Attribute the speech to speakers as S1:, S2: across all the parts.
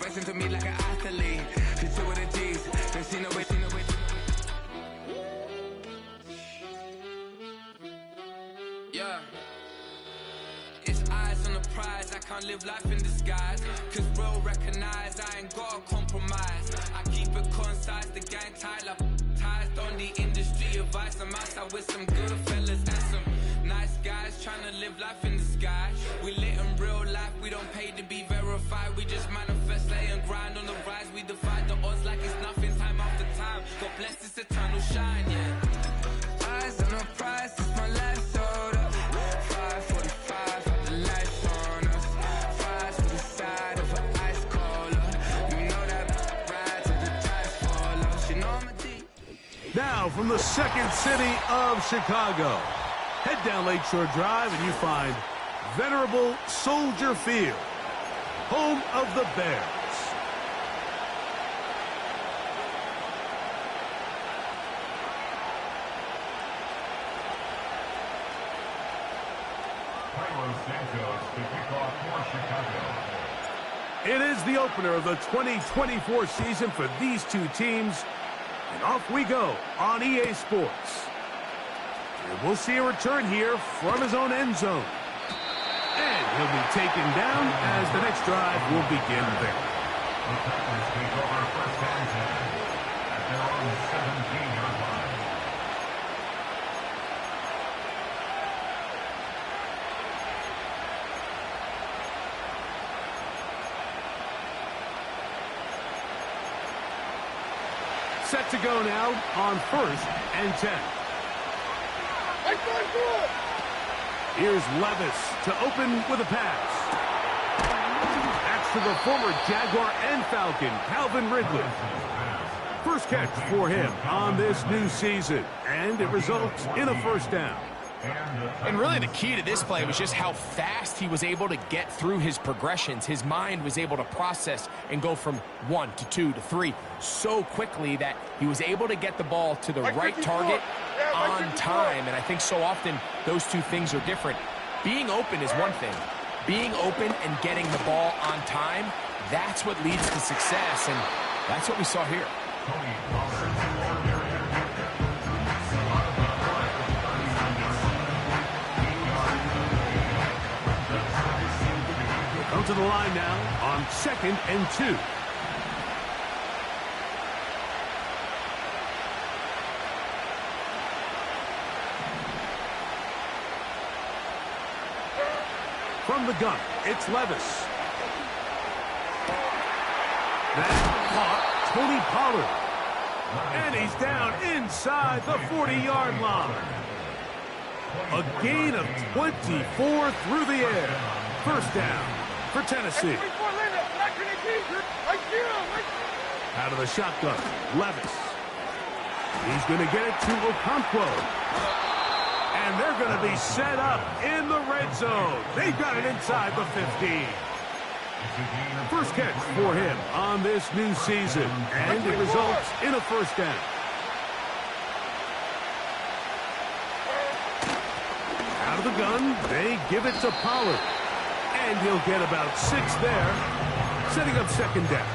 S1: progressing to me like an athlete. She two with the G's, then she know it. Yeah. It's eyes on the prize, I can't live life in disguise. Cause bro recognize I ain't gotta compromise. I keep it concise, the gang tight like ties. On the industry advice, I'm outside with some good fellas and some nice guys trying to live life in the sky. We lit in real life, we don't pay to be verified. We just manifest, lay and grind on the rise. We defy the odds like it's nothing, time after time. God bless this eternal shine, yeah. Eyes on the prize, it's my last order. 5:45, got the lights on us. Fries to the side of an ice cola. You know that ride till the tides fall off. You know I'm a deep.
S2: Now from the second city of Chicago, head down Lakeshore Drive and you find venerable Soldier Field, home of the Bears. It is the opener of the 2024 season for these two teams, and off we go on EA Sports. And we'll see a return here from his own end zone. And he'll be taken down as the next drive will begin there.
S3: The Packers take over first and 10 at their own 17-yard line.
S2: Set to go now on first and 10. Here's Levis to open with a pass. That's to the former Jaguar and Falcon, Calvin Ridley. First catch for him on this new season, and it results in a first down.
S4: And really the key to this play was just how fast he was able to get through his progressions. His mind was able to process and go from 1 to 2 to 3 so quickly that he was able to get the ball to the right target on time. And I think so often those two things are different. Being open is one thing. Being open and getting the ball on time, that's what leads to success. And that's what we saw here.
S2: Come to the line now on 2nd and 2. From the gun, it's Levis. That caught Tony Pollard. And he's down inside the 40-yard line. A gain of 24 through the air. First down for Tennessee. Out of the shotgun, Levis. He's going to get it to Okonkwo. And they're going to be set up in the red zone. They've got it inside the 15. First catch for him on this new season. And it results in a first down. Out of the gun, they give it to Pollard. And he'll get about 6 there, setting up second down.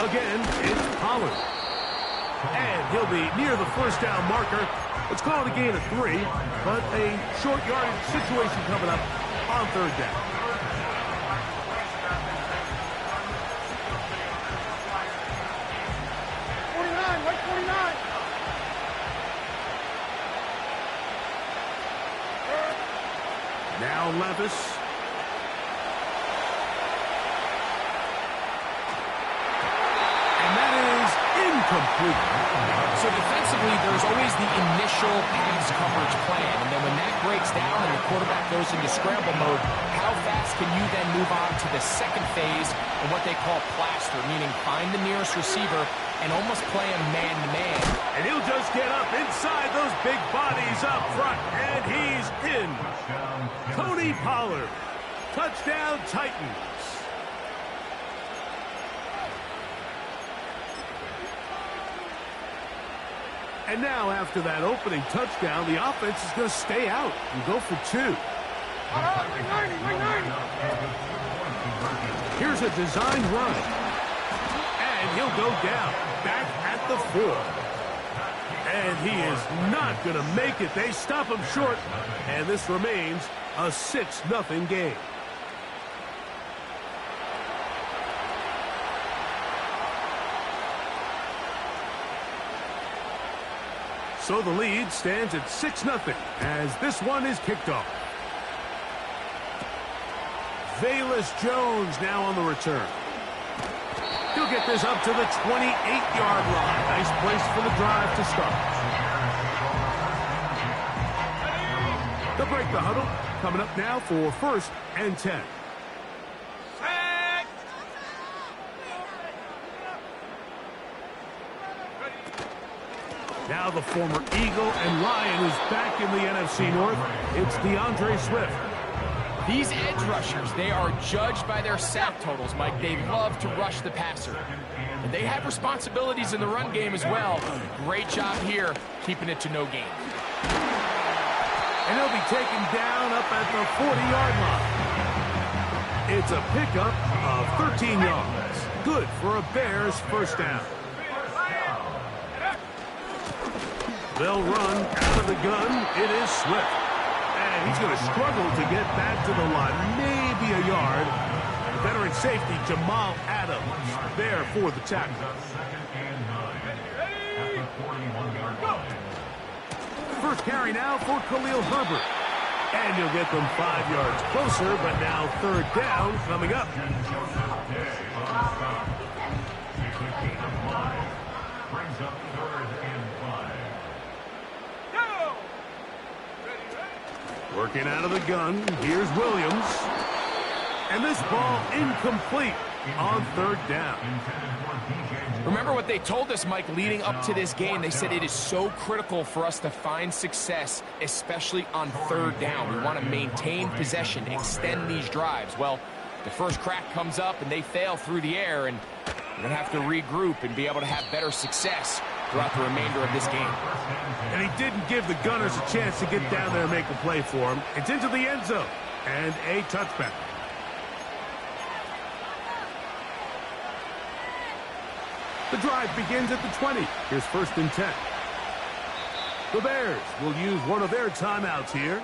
S2: Again, it's Pollard. And he'll be near the first down marker. Let's call it a gain of 3, but a short yardage situation coming up on third down. Now Levis. And that is incomplete.
S4: So defensively, there's always the initial pass coverage plan. And then when that breaks down and the quarterback goes into scramble mode, how fast can you then move on to the second phase of what they call plaster, meaning find the nearest receiver and almost play him man-to-man.
S2: And he'll just get up inside those big bodies up front. And he's in. Tony Pollard. Touchdown, Titans. And now, after that opening touchdown, the offense is going to stay out and go for 2. Here's a designed run. And he'll go down, back at the 4. And he is not going to make it. They stop him short. And this remains a 6-0 game. So the lead stands at 6-0 as this one is kicked off. Velus Jones now on the return. He'll get this up to the 28-yard line. Nice place for the drive to start. They'll break the huddle. Coming up now for 1st and 10. Now the former Eagle and Lion is back in the NFC North. It's DeAndre Swift.
S4: These edge rushers, they are judged by their sack totals, Mike. They love to rush the passer. And they have responsibilities in the run game as well. Great job here, keeping it to no gain.
S2: And he'll be taken down up at the 40-yard line. It's a pickup of 13 yards. Good for a Bears first down. They'll run out of the gun. It is Swift. And he's going to struggle to get back to the line. Maybe a yard. Veteran safety Jamal Adams there for the tackle. First carry now for Khalil Herbert. And he'll get them 5 yards closer, but now 3rd down coming up.
S3: Brings up 3rd and 5.
S2: Working out of the gun. Here's Williams. And this ball incomplete on 3rd down.
S4: Remember what they told us, Mike, leading up to this game. They said it is so critical for us to find success, especially on 3rd down. We want to maintain possession, extend these drives. Well, the first crack comes up and they fail through the air, and we're going to have to regroup and be able to have better success throughout the remainder of this game.
S2: And he didn't give the Gunners a chance to get down there and make a play for him. It's into the end zone and a touchback. The drive begins at the 20. Here's 1st and 10. The Bears will use one of their timeouts here.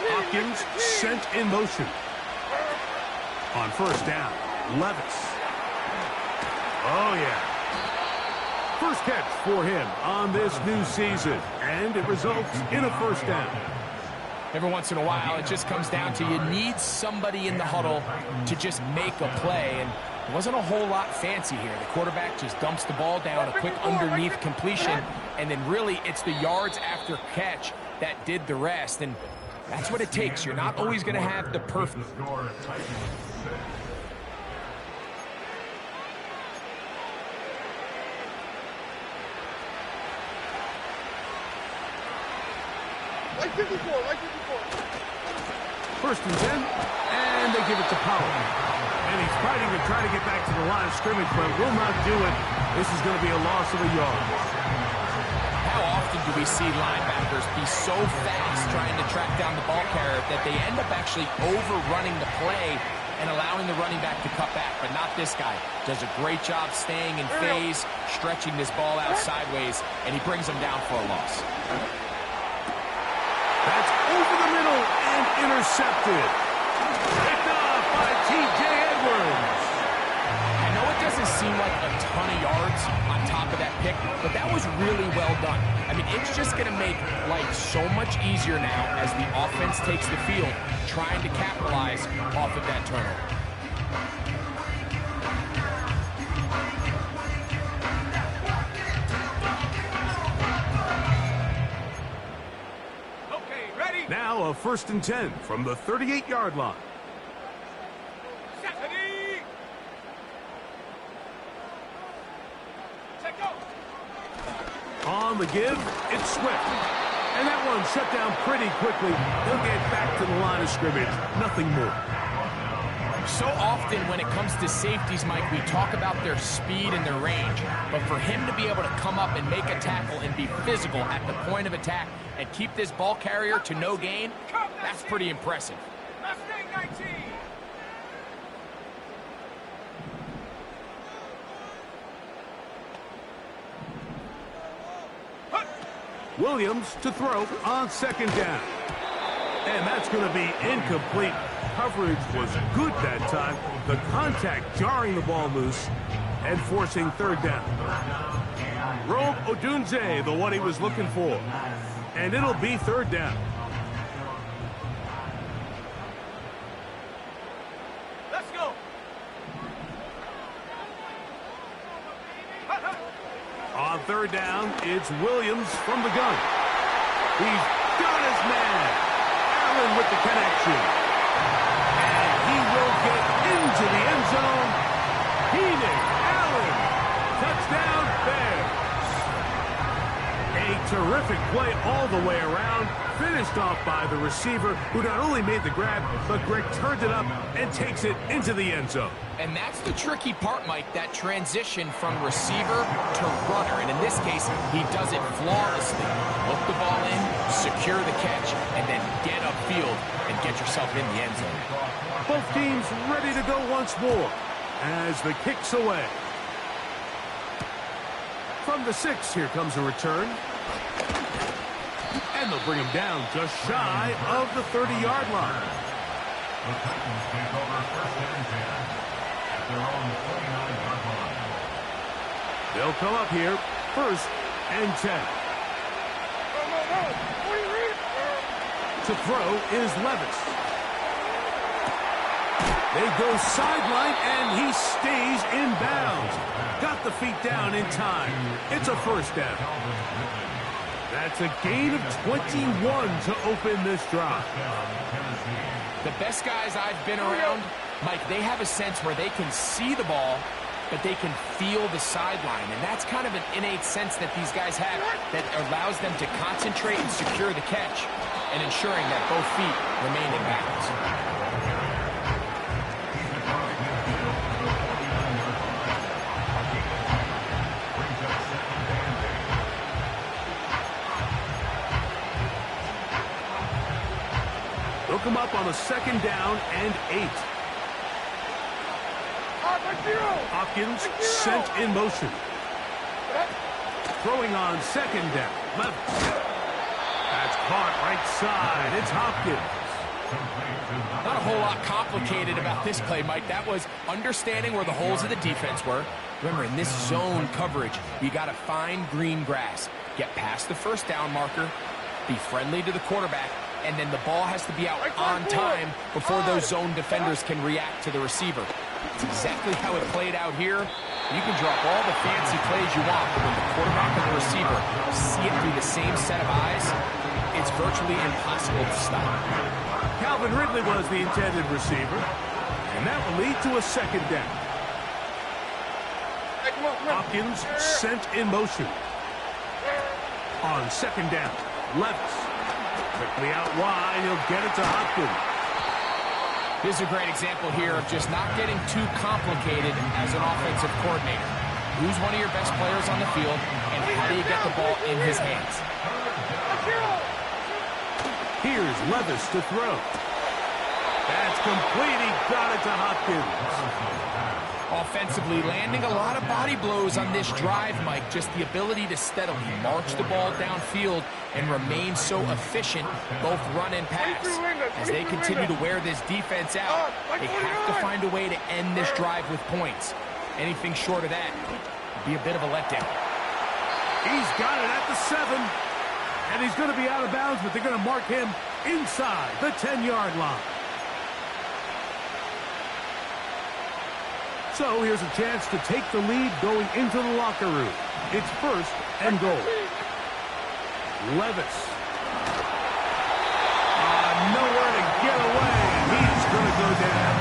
S2: Hopkins sent in motion. On 1st down, Levis. Oh, yeah. First catch for him on this new season, and it results in a 1st down.
S4: Every once in a while, it just comes down to you need somebody in the huddle to just make a play, and it wasn't a whole lot fancy here. The quarterback just dumps the ball down, a quick underneath completion, and then really it's the yards after catch that did the rest, and that's what it takes. You're not always going to have the perfect.
S5: Like 54.
S2: 1st and 10, and they give it to Powell. And he's fighting to try to get back to the line of scrimmage, but will not do it. This is going to be a loss of a yard.
S4: How often do we see linebackers be so fast trying to track down the ball carrier that they end up actually overrunning the play and allowing the running back to cut back? But not this guy. Does a great job staying in phase, stretching this ball out sideways, and he brings them down for a loss.
S2: That's over the middle and intercepted. Picked off by T.J. Edwards.
S4: I know it doesn't seem like a ton of yards on top of that pick, but that was really well done. I mean, it's just going to make life so much easier now as the offense takes the field, trying to capitalize off of that turnover.
S2: Now a 1st and 10 from the 38-yard line. On the give, it's Swift. And that one shut down pretty quickly. He'll get back to the line of scrimmage. Nothing more.
S4: So often when it comes to safeties, Mike, we talk about their speed and their range. But for him to be able to come up and make a tackle and be physical at the point of attack and keep this ball carrier to no gain, that's pretty impressive.
S2: Williams to throw on second down. And that's going to be incomplete. Coverage was good that time. The contact jarring the ball loose and forcing third down. Rome Odunze, the one he was looking for. And it'll be third down.
S5: Let's go.
S2: On third down, it's Williams from the gun. He's got his man. Allen with the connection. And he will get into the end zone. Keenan Allen. Touchdown Bears. A terrific play all the way around. Finished off by the receiver, who not only made the grab, but Greg turned it up and takes it into the end zone.
S4: And that's the tricky part, Mike, that transition from receiver to runner. And in this case, he does it flawlessly. Look the ball in, secure the catch, and then get upfield and get yourself in the end zone.
S2: Both teams ready to go once more as the kick's away. From the 6, here comes a return. And they'll bring him down just shy of the 30-yard line.
S3: The Titans take over first and 10 at their own 49-yard line.
S2: They'll come up here, first and 10. To throw is Levis. They go sideline, and he stays in bounds. Got the feet down in time. It's a first down. That's a gain of 21 to open this drive.
S4: The best guys I've been around, Mike, they have a sense where they can see the ball, but they can feel the sideline. And that's kind of an innate sense that these guys have that allows them to concentrate and secure the catch and ensuring that both feet remain in balance.
S2: They'll come up on a second down and 8. Hopkins sent in motion. Throwing on second down. Levis. That's caught right side. It's Hopkins.
S4: Not a whole lot complicated about this play, Mike. That was understanding where the holes of the defense were. Remember, in this zone coverage, you got to find green grass. Get past the first down marker. Be friendly to the quarterback. And then the ball has to be out on time before those zone defenders can react to the receiver. It's exactly how it played out here. You can drop all the fancy plays you want, but when the quarterback and the receiver see it through the same set of eyes, it's virtually impossible to stop.
S2: Calvin Ridley was the intended receiver, and that will lead to a second down. Hopkins sent in motion. On second down, Levis. Quickly out wide, he'll get it to Hopkins.
S4: This is a great example here of just not getting too complicated as an offensive coordinator. Who's one of your best players on the field, and how do you get the ball in his hands?
S2: Here's Levis to throw. That's complete. He got it to Hopkins.
S4: Offensively, landing a lot of body blows on this drive, Mike. Just the ability to steadily march the ball downfield and remain so efficient, both run and pass. As they continue to wear this defense out, they have to find a way to end this drive with points. Anything short of that would be a bit of a letdown.
S2: He's got it at the 7. And he's going to be out of bounds, but they're going to mark him inside the 10-yard line. So here's a chance to take the lead going into the locker room. It's first and goal. Levis. Nowhere to get away. He's going to go down.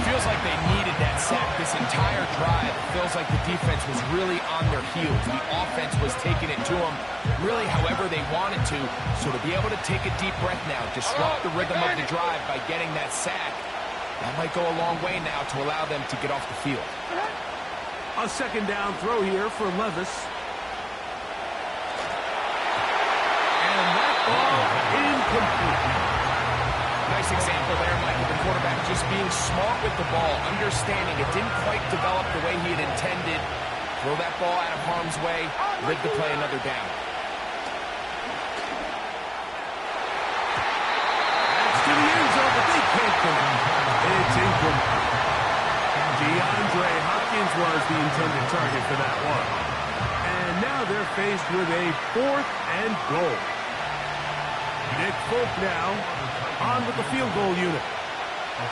S4: Feels like they needed that sack this entire drive, it feels like the defense was really on their heels. The offense was taking it to them really however they wanted to. So to be able to take a deep breath now, disrupt the rhythm of the drive by getting that sack, that might go a long way now to allow them to get off the field.
S2: A second down throw here for Levis. And that ball incomplete.
S4: Nice example there, Mike, of the quarterback just being smart with the ball, understanding it didn't quite develop the way he had intended. Throw that ball out of harm's way, live to play another down.
S2: That's to the end zone, but they can't complete. It's incomplete. DeAndre Hopkins was the intended target for that one. And now they're faced with a 4th and goal. Nick Folk now on with the field goal unit.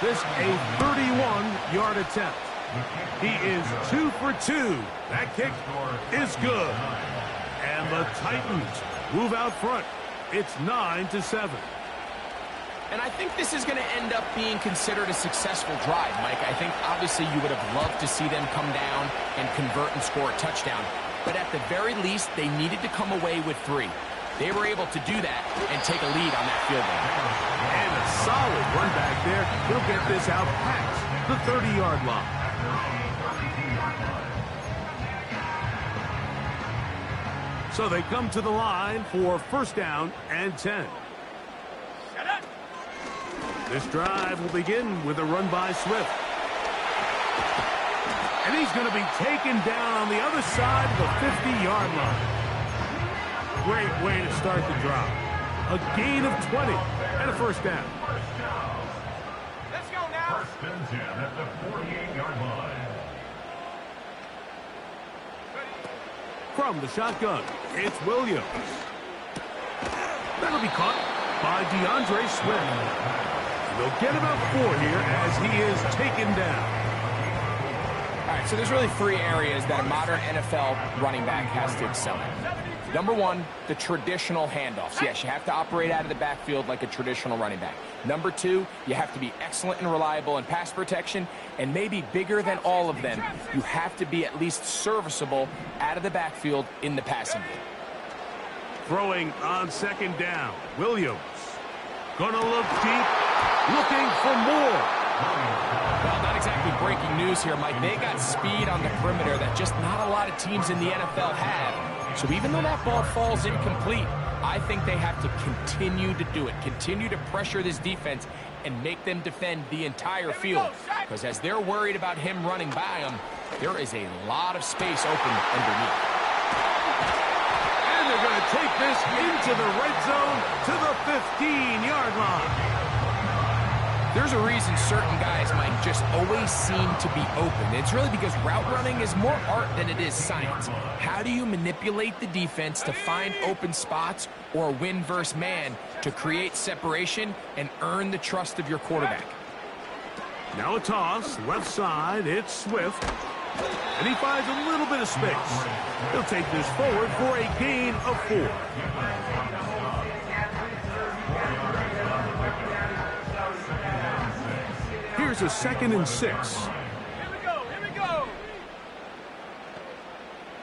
S2: This a 31-yard attempt. He is 2 for 2. That kick is good. And the Titans move out front. It's 9-7.
S4: And I think this is going to end up being considered a successful drive, Mike. I think obviously you would have loved to see them come down and convert and score a touchdown. But at the very least, they needed to come away with 3. They were able to do that and take a lead on that field goal.
S2: And a solid run back there. He'll get this out past the 30-yard line. So they come to the line for 1st down and 10. This drive will begin with a run by Swift. And he's going to be taken down on the other side of the 50-yard line. Great way to start the drive. A gain of 20 and a 1st down.
S3: Let's go now. 1st and 10 at the 48-yard line.
S2: From the shotgun, it's Williams. That'll be caught by DeAndre Swift. They'll get about 4 here as he is taken down.
S4: All right, so there's really 3 areas that a modern NFL running back has to excel in. Number 1, the traditional handoffs. Yes, you have to operate out of the backfield like a traditional running back. Number 2, you have to be excellent and reliable in pass protection. And maybe bigger than all of them, you have to be at least serviceable out of the backfield in the passing game.
S2: Throwing on 2nd down, Williams. Gonna look deep, looking for more.
S4: Well, not exactly breaking news here, Mike. They got speed on the perimeter that just not a lot of teams in the NFL have. So even though that ball falls incomplete, I think they have to continue to do it. Continue to pressure this defense and make them defend the entire field. Because as they're worried about him running by them, there is a lot of space open underneath.
S2: And they're going to take this into the red zone to the 15-yard line.
S4: There's a reason certain guys, Mike, just always seem to be open. It's really because route running is more art than it is science. How do you manipulate the defense to find open spots or win versus man to create separation and earn the trust of your quarterback?
S2: Now a toss, left side, it's Swift. And he finds a little bit of space. He'll take this forward for a gain of 4. Here's a 2nd and 6.
S5: Here we go.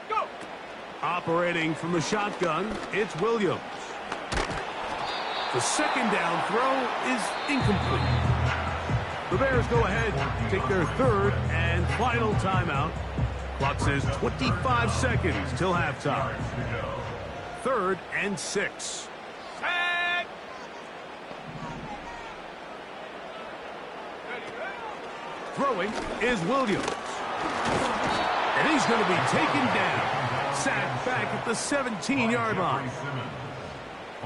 S5: Go.
S2: Operating from the shotgun, it's Williams. The 2nd down throw is incomplete. The Bears go ahead, take their 3rd and final timeout. Clock says 25 seconds till halftime. 3rd and 6. Throwing is Williams. And he's going to be taken down. Sacked back at the 17-yard line.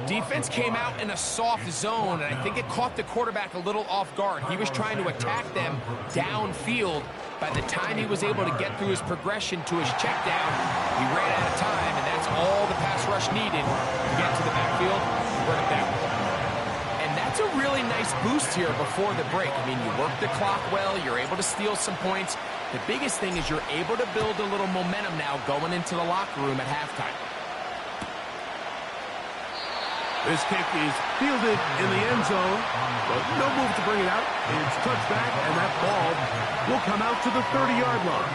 S4: Defense came out in a soft zone, and I think it caught the quarterback a little off guard. He was trying to attack them downfield. By the time he was able to get through his progression to his check down, he ran out of time, and that's all the pass rush needed to get to the backfield and bring it down. And that's a really nice boost here before the break. I mean, you work the clock well, you're able to steal some points. The biggest thing is you're able to build a little momentum now going into the locker room at halftime.
S2: This kick is fielded in the end zone, but no move to bring it out. It's touched back, and that ball will come out to the 30-yard line.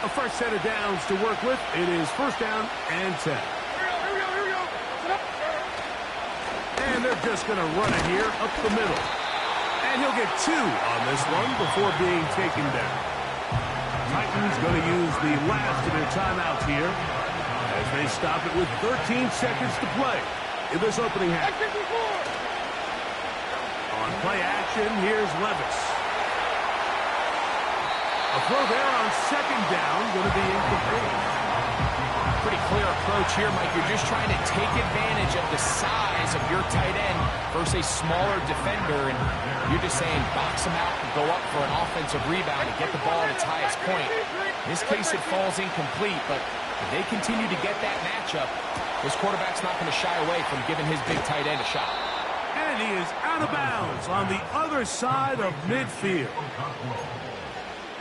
S2: A fresh set of downs to work with. It is first down and 10.
S5: Here we go.
S2: And they're just going to run it here up the middle. And he'll get 2 on this one before being taken down. Titans going to use the last of their timeouts here as they stop it with 13 seconds to play in this opening half. On play action, here's Levis. A throw there on second down, going to be incomplete.
S4: Pretty clear approach here, Mike. You're just trying to take advantage of the size of your tight end versus a smaller defender, and you're just saying box him out and go up for an offensive rebound and get the ball at its highest point. In this case, it falls incomplete, but if they continue to get that matchup, this quarterback's not going to shy away from giving his big tight end a shot.
S2: And he is out of bounds on the other side of midfield.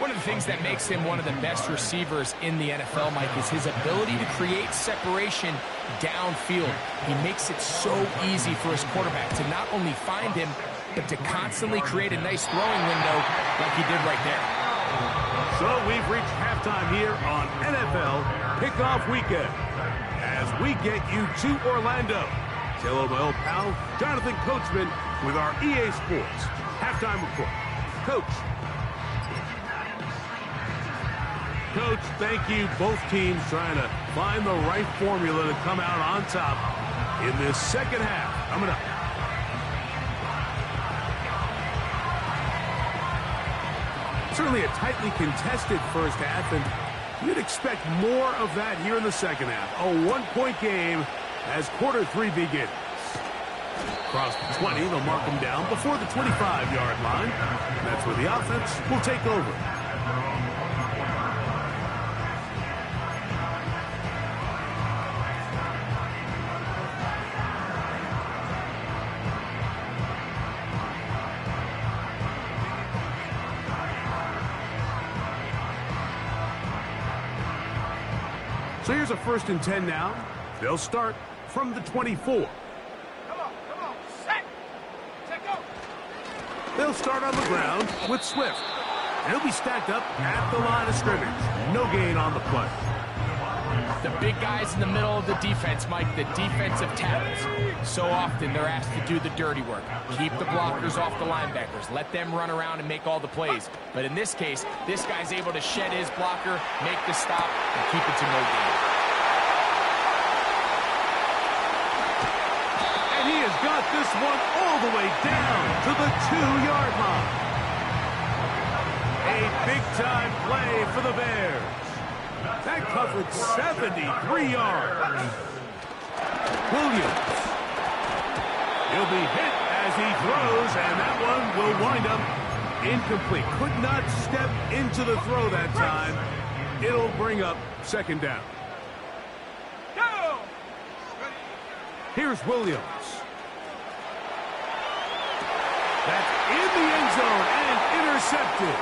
S4: One of the things that makes him one of the best receivers in the NFL, Mike, is his ability to create separation downfield. He makes it so easy for his quarterback to not only find him, but to constantly create a nice throwing window like he did right there.
S2: So we've reached halftime here on NFL Kickoff Weekend as we get you to Orlando. Hello, my old pal, Jonathan Coachman with our EA Sports halftime report. Coach, thank you. Both teams trying to find the right formula to come out on top in this second half. Coming up. Certainly a tightly contested first half, and you'd expect more of that here in the second half. A one-point game as quarter 3 begins. Across the 20, they'll mark them down before the 25-yard line. And that's where the offense will take over. So here's a 1st and 10 now. They'll start from the 24.
S5: Come on. Set, go.
S2: They'll start on the ground with Swift. And he'll be stacked up at the line of scrimmage. No gain on the play.
S4: The big guys in the middle of the defense, Mike, the defensive tackles. So often they're asked to do the dirty work. Keep the blockers off the linebackers. Let them run around and make all the plays. But in this case, this guy's able to shed his blocker, make the stop, and keep it to no gain.
S2: And he has got this one all the way down to the 2-yard line. A big-time play for the Bears. That covered 73 yards. Williams. He'll be hit as he throws, and that one will wind up incomplete. Could not step into the throw that time. It'll bring up second down.
S5: Go!
S2: Here's Williams. That's in the end zone and intercepted.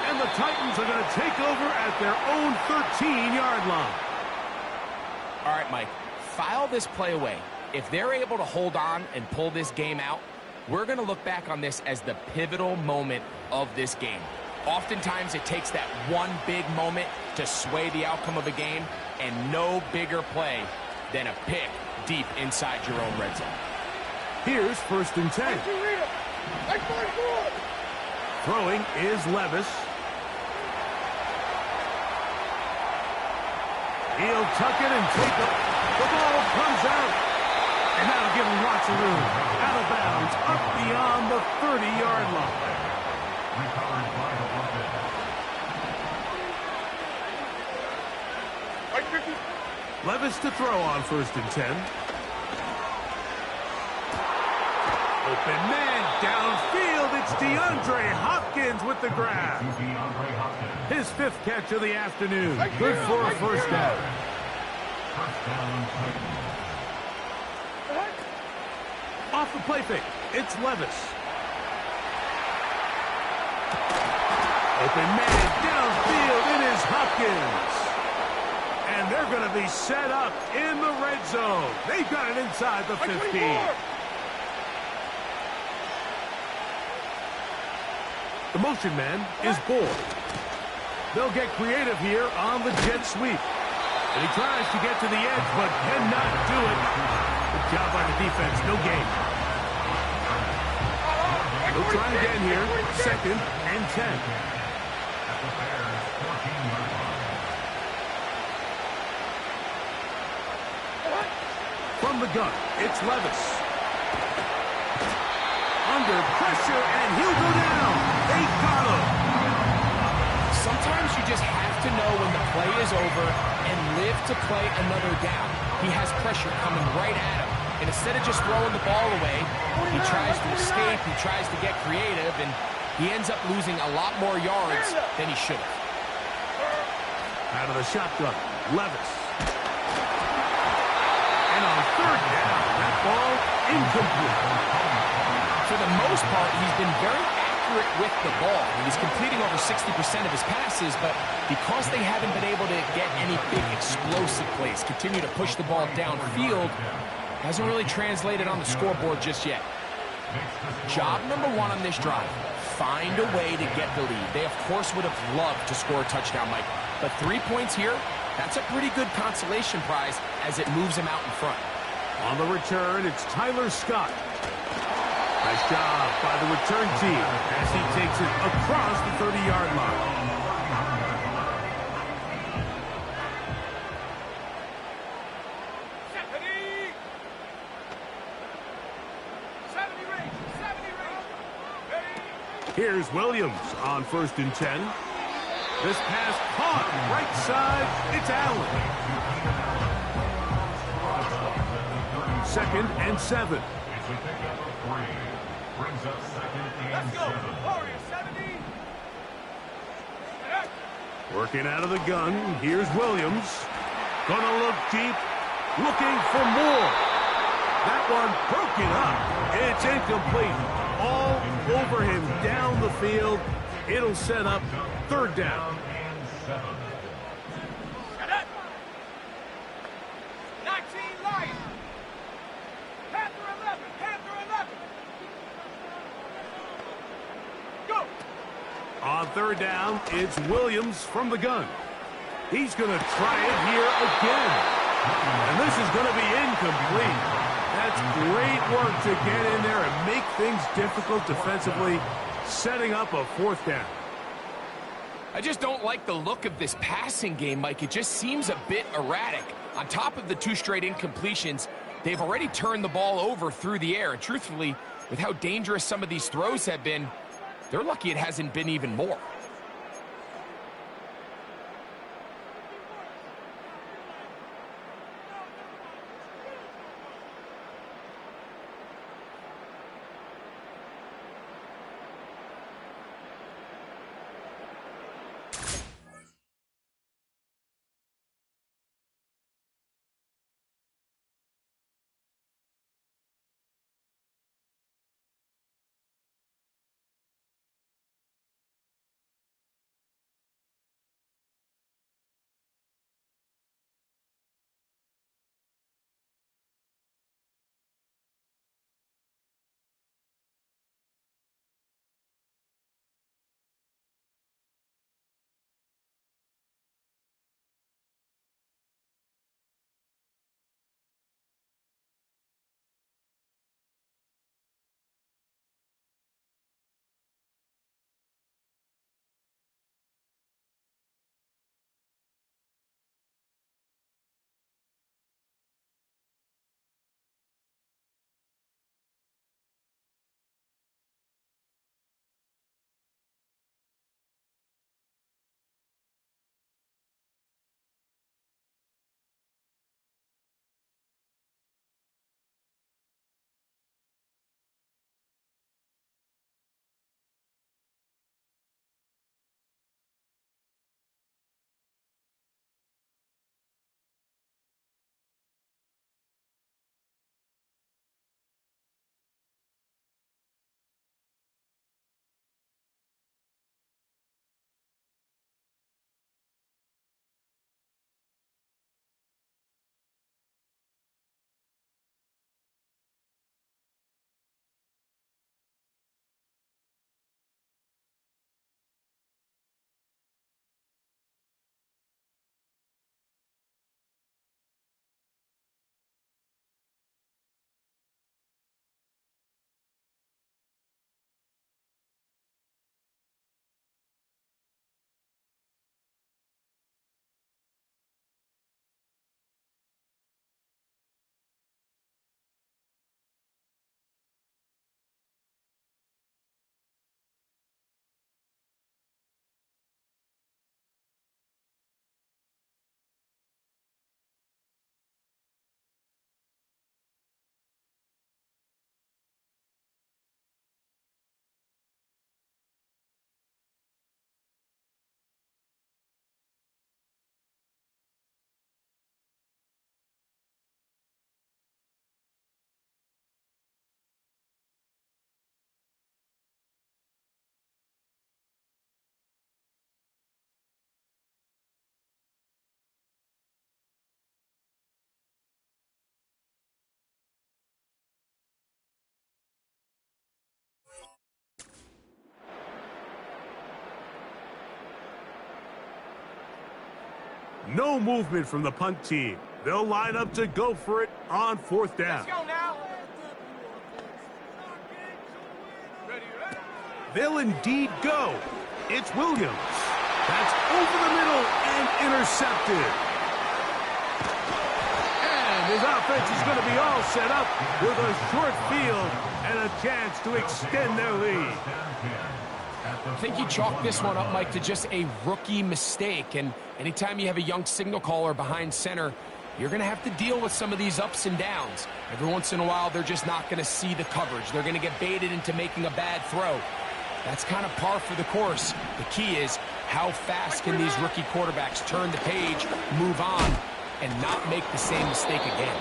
S2: And the Titans are going to take over at their own 13-yard line.
S4: All right, Mike, file this play away. If they're able to hold on and pull this game out, we're going to look back on this as the pivotal moment of this game. Oftentimes, it takes that one big moment to sway the outcome of a game, and no bigger play than a pick deep inside your own red zone.
S2: Here's 1st and 10. Throwing is Levis. He'll tuck it and take it. The ball comes out. And that'll give him lots of room. Out of bounds, up beyond the 30-yard line. Levis to throw on 1st and 10. Open man downfield. It's DeAndre Hopkins with the grab. His 5th catch of the afternoon. Good for a first down. Off the play fake, it's Levis. Open man downfield. It is Hopkins. And they're they're going to be set up in the red zone. They've got it inside the 15. The motion man is Bull. They'll get creative here on the jet sweep. And he tries to get to the edge, but cannot do it. Good job by the defense. No gain. They'll try again here. 2nd and 10. From the gun, it's Levis. Under pressure, and he'll go down. They got him.
S4: Sometimes you just have to know when the play is over and live to play another down. He has pressure coming right at him. And instead of just throwing the ball away, he tries to escape, he tries to get creative, and he ends up losing a lot more yards than he should have.
S2: Out of the shotgun, Levis. And on 3rd down, that ball incomplete.
S4: For the most part, he's been very accurate with the ball. He's completing over 60% of his passes, but because they haven't been able to get any big explosive plays, continue to push the ball downfield, hasn't really translated on the scoreboard just yet. Job number 1 on this drive, find a way to get the lead. They, of course, would have loved to score a touchdown, Mike, but 3 points here, that's a pretty good consolation prize as it moves him out in front.
S2: On the return, it's Tyler Scott. Nice job by the return team as he takes it across the 30-yard line. Here's Williams on 1st and 10. This pass caught right side. It's Allen. 2nd and 7.
S3: Brings up 2nd and
S5: Let's go.
S3: 7.
S5: Warrior 70.
S2: Working out of the gun. Here's Williams. Gonna look deep. Looking for more. That one broken up. It's incomplete. All over him down the field. It'll set up 3rd down.
S3: And 7.
S5: Shut up. 19 Lions. Panther 11. Panther 11. Go.
S2: On 3rd down, it's Williams from the gun. He's going to try it here again. And this is going to be incomplete. That's great work to get in there and make things difficult defensively, setting up a 4th down.
S4: I just don't like the look of this passing game, Mike. It just seems a bit erratic. On top of the 2 straight incompletions, they've already turned the ball over through the air. And truthfully, with how dangerous some of these throws have been, they're lucky it hasn't been even more.
S2: No movement from the punt team. They'll line up to go for it on 4th down.
S5: Let's go now. Ready, ready.
S2: They'll indeed go. It's Williams. That's over the middle and intercepted. And his offense is going to be all set up with a short field and a chance to extend their lead.
S4: I think you chalk this one up, Mike, to just a rookie mistake. And anytime you have a young signal caller behind center, you're going to have to deal with some of these ups and downs. Every once in a while, they're just not going to see the coverage. They're going to get baited into making a bad throw. That's kind of par for the course. The key is how fast can these rookie quarterbacks turn the page, move on, and not make the same mistake again.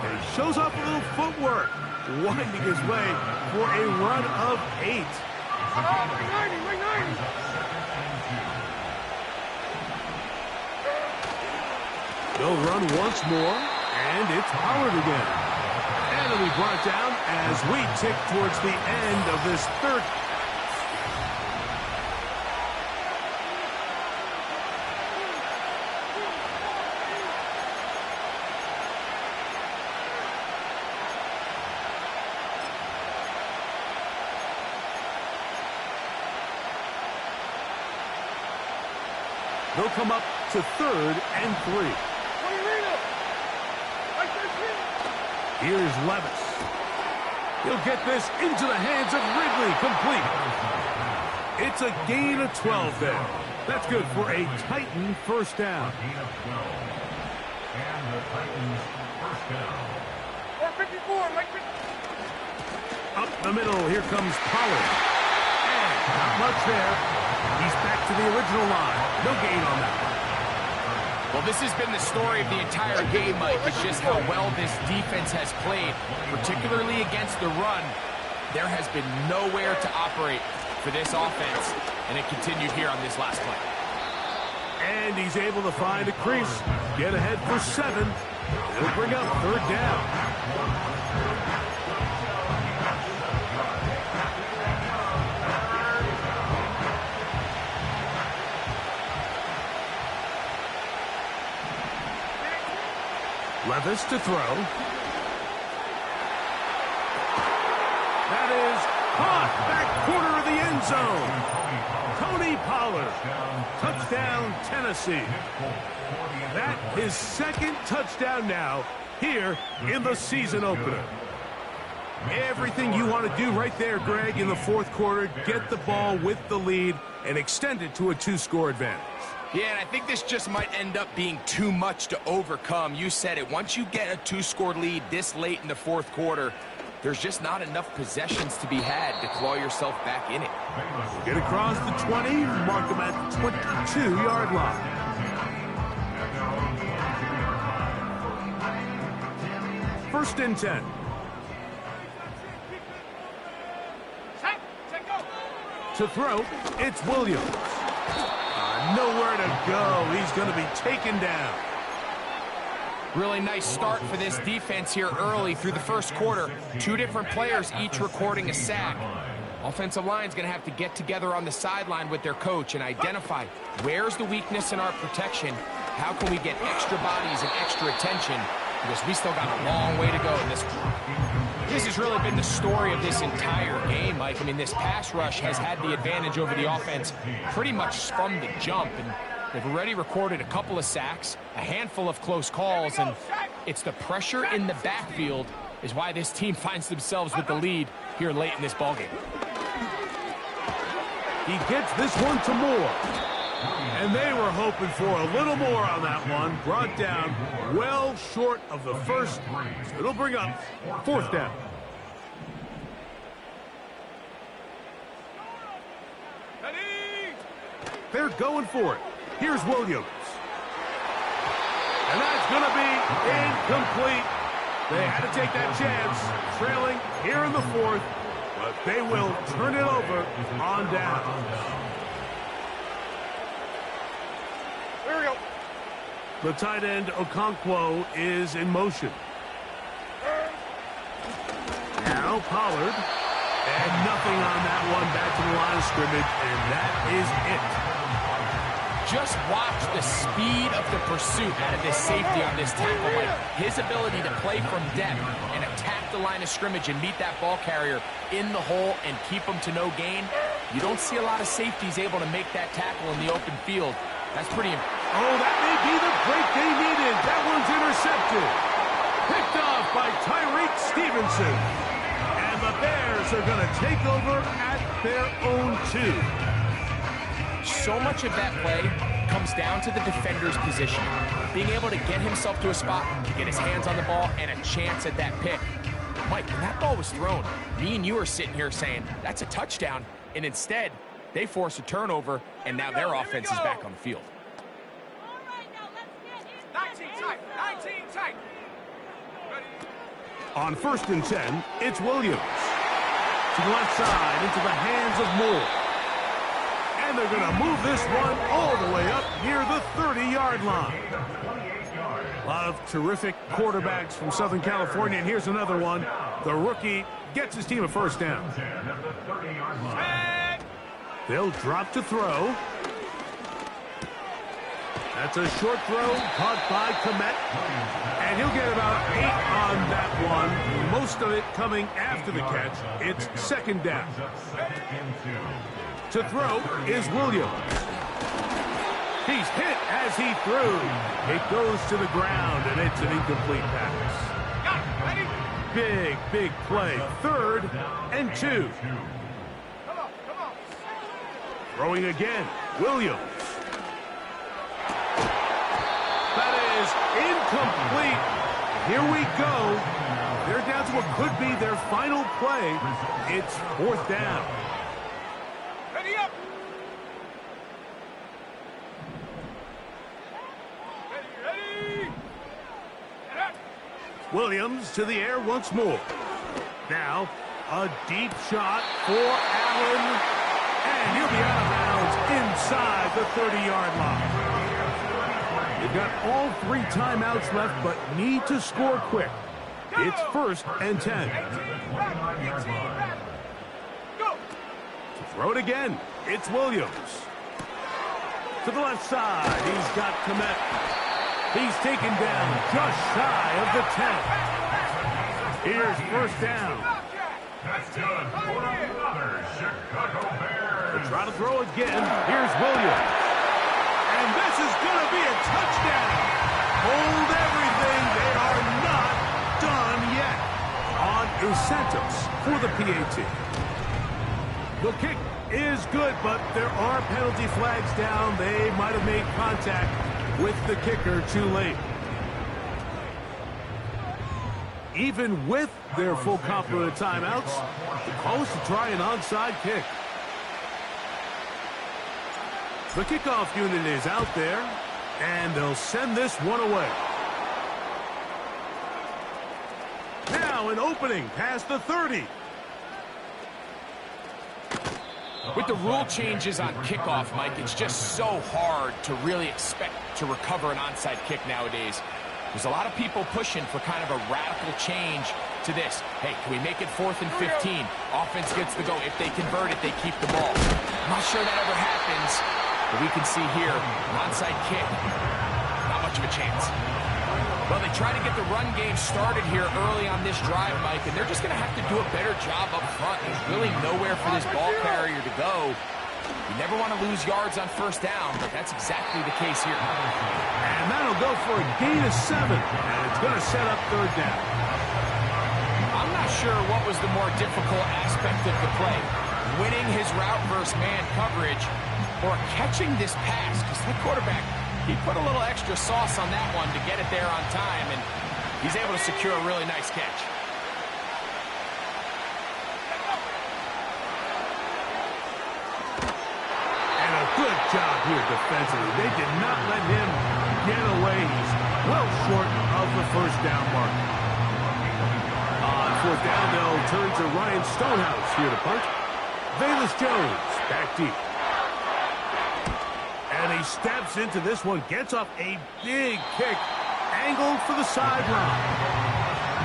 S2: And he shows off a little footwork, winding his way for a run of 8.
S5: Oh, ring 90, ring 90.
S2: They'll run once more, and it's Pollard again. And it'll be brought down as we tick towards the end of this third. They'll come up to 3rd and 3. Here's Levis. He'll get this into the hands of Ridley, complete. It's a gain of 12 there. That's good for a Titan first down.
S3: And the Titans first down.
S5: 454, Mike.
S2: Up the middle, here comes Pollard. And not much there. He's back to the original line. No gain on that one.
S4: Well, this has been the story of the entire game, Mike. It's just how well this defense has played, particularly against the run. There has been nowhere to operate for this offense, and it continued here on this last play.
S2: And he's able to find a crease, get ahead for 7. It'll bring up 3rd down. Levis to throw. That is caught back corner of the end zone. Tony Pollard. Touchdown, Tennessee. That his 2nd touchdown now here in the season opener. Everything you want to do right there, Greg, in the 4th quarter, get the ball with the lead and extend it to a 2-score advantage.
S4: Yeah, and I think this just might end up being too much to overcome. You said it. Once you get a 2-score lead this late in the 4th quarter, there's just not enough possessions to be had to claw yourself back in it.
S2: Get across the 20, mark them at the 22-yard line. First and 10.
S5: Set, go.
S2: To throw, it's Williams. Nowhere to go. He's going to be taken down.
S4: Really nice start for this defense here early through the 1st quarter. 2 different players each recording a sack. Offensive line's going to have to get together on the sideline with their coach and identify where's the weakness in our protection. How can we get extra bodies and extra attention? Because we still got a long way to go in this one. This has really been the story of this entire game, Mike. I mean, this pass rush has had the advantage over the offense pretty much from the jump. And they've already recorded a couple of sacks, a handful of close calls, and it's the pressure in the backfield is why this team finds themselves with the lead here late in this ballgame.
S2: He gets this one to Moore. And they were hoping for a little more on that one. Brought down well short of the first. So it'll bring up 4th down.
S5: Ready.
S2: They're going for it. Here's Williams. And that's going to be incomplete. They had to take that chance, trailing here in the 4th, but they will turn it over on down.
S5: Here we go.
S2: The tight end, Okonkwo, is in motion. Now Pollard. And nothing on that one. Back to the line of scrimmage, and that is it.
S4: just watch the speed of the pursuit out of this safety on this tackle. Like his ability to play from depth and attack the line of scrimmage and meet that ball carrier in the hole and keep him to no gain. You don't see a lot of safeties able to make that tackle in the open field. That's pretty impressive.
S2: Oh, that may be the break they needed. That one's intercepted. Picked off by Tyreek Stevenson. And the Bears are going to take over at their own 2.
S4: So much of that play comes down to the defender's position. Being able to get himself to a spot, to get his hands on the ball, and a chance at that pick. Mike, when that ball was thrown, me and you are sitting here saying, that's a touchdown. And instead, they force a turnover, and now their offense is back on the field.
S5: 19 tight. 19 tight.
S2: On 1st and 10, it's Williams. To the left side, into the hands of Moore. And they're going to move this one all the way up near the 30-yard line. A lot of terrific quarterbacks from Southern California, and here's another one. The rookie gets his team a first down. They'll drop to throw. That's a short throw, caught by Komet. And he'll get about 8 on that one. Most of it coming after the catch. It's 2nd down. To throw is Williams. He's hit as he threw. It goes to the ground, and it's an incomplete pass. Big, big play. 3rd and 2. Throwing again, Williams. That is incomplete. Here we go. They're down to what could be their final play. It's 4th down.
S5: Ready up. Ready.
S2: Williams to the air once more. Now, a deep shot for Allen. And he'll be out of bounds inside the 30-yard line. They've got all 3 timeouts left, but need to score quick. It's 1st and 10.
S5: Go.
S2: To throw it again, it's Williams. To the left side, he's got Komet. He's taken down just shy of the 10. Here's 1st down.
S3: That's good for another Chicago Bears.
S2: They try to throw again. Here's Williams. And this is going to be a touchdown. Hold everything. They are not done yet. On Usantos for the PAT. The kick is good, but there are penalty flags down. They might have made contact with the kicker too late. Even with their full complement of timeouts, the call is to try an onside kick. The kickoff unit is out there, and they'll send this one away. Now an opening past the 30.
S4: With the rule changes on kickoff, Mike, it's just so hard to really expect to recover an onside kick nowadays. There's a lot of people pushing for kind of a radical change to this. Hey, can we make it 4th and 15? Offense gets the go. If they convert it, they keep the ball. I'm not sure that ever happens, but we can see here, an onside kick, not much of a chance. Well, they try to get the run game started here early on this drive, Mike, and they're just going to have to do a better job up front. There's really nowhere for this ball carrier to go. You never want to lose yards on 1st down, but that's exactly the case here.
S2: And that'll go for a gain of 7, and it's going to set up 3rd down.
S4: I'm not sure what was the more difficult aspect of the play, winning his route versus man coverage or catching this pass, because that quarterback, he put a little extra sauce on that one to get it there on time, and he's able to secure a really nice catch.
S2: And a good job here defensively. They did not let him get away. He's well short of the 1st down mark. On 4th down, they'll turn to Ryan Stonehouse here to punt. Velus Jones back deep. And he steps into this one, gets off a big kick, angled for the sideline.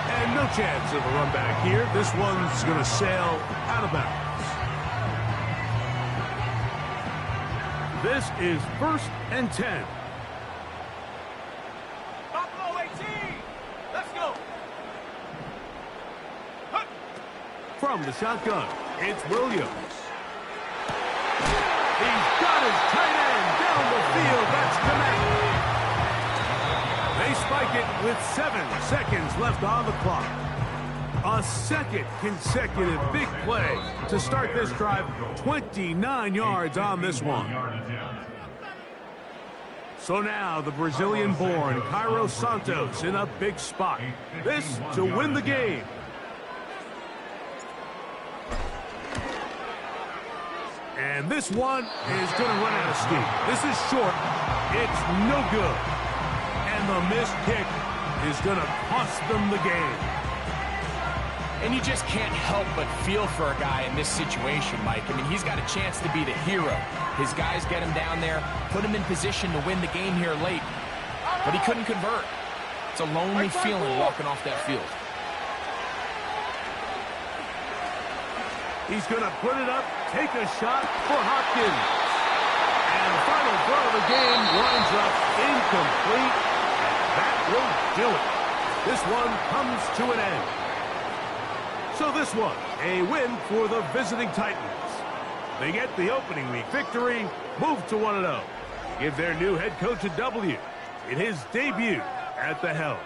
S2: And no chance of a run back here. This one's going to sail out of bounds. This is 1st and 10.
S5: Buffalo 18. Let's go. Hut.
S2: From the shotgun, it's Williams. He's got his tight end down the field. That's connected. They spike it with 7 seconds left on the clock. A second consecutive big play to start this drive. 29 yards on this one. So now the Brazilian-born Cairo Santos in a big spot. This to win the game. And this one is going to run out of steam. This is short. It's no good. And the missed kick is going to cost them the game.
S4: And you just can't help but feel for a guy in this situation, Mike. I mean, he's got a chance to be the hero. His guys get him down there, put him in position to win the game here late. But he couldn't convert. It's a lonely feeling walking off that field.
S2: He's going to put it up, take a shot for Hopkins. And the final throw of the game winds up incomplete. And that will do it. This one comes to an end. So this one, a win for the visiting Titans. They get the opening week victory, move to 1-0. Give their new head coach a W in his debut at the helm.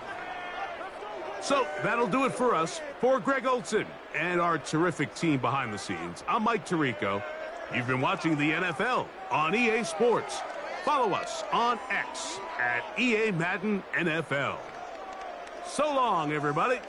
S2: So that'll do it for us. For Greg Olson and our terrific team behind the scenes, I'm Mike Tirico. You've been watching the NFL on EA Sports. Follow us on X at EA Madden NFL. So long, everybody.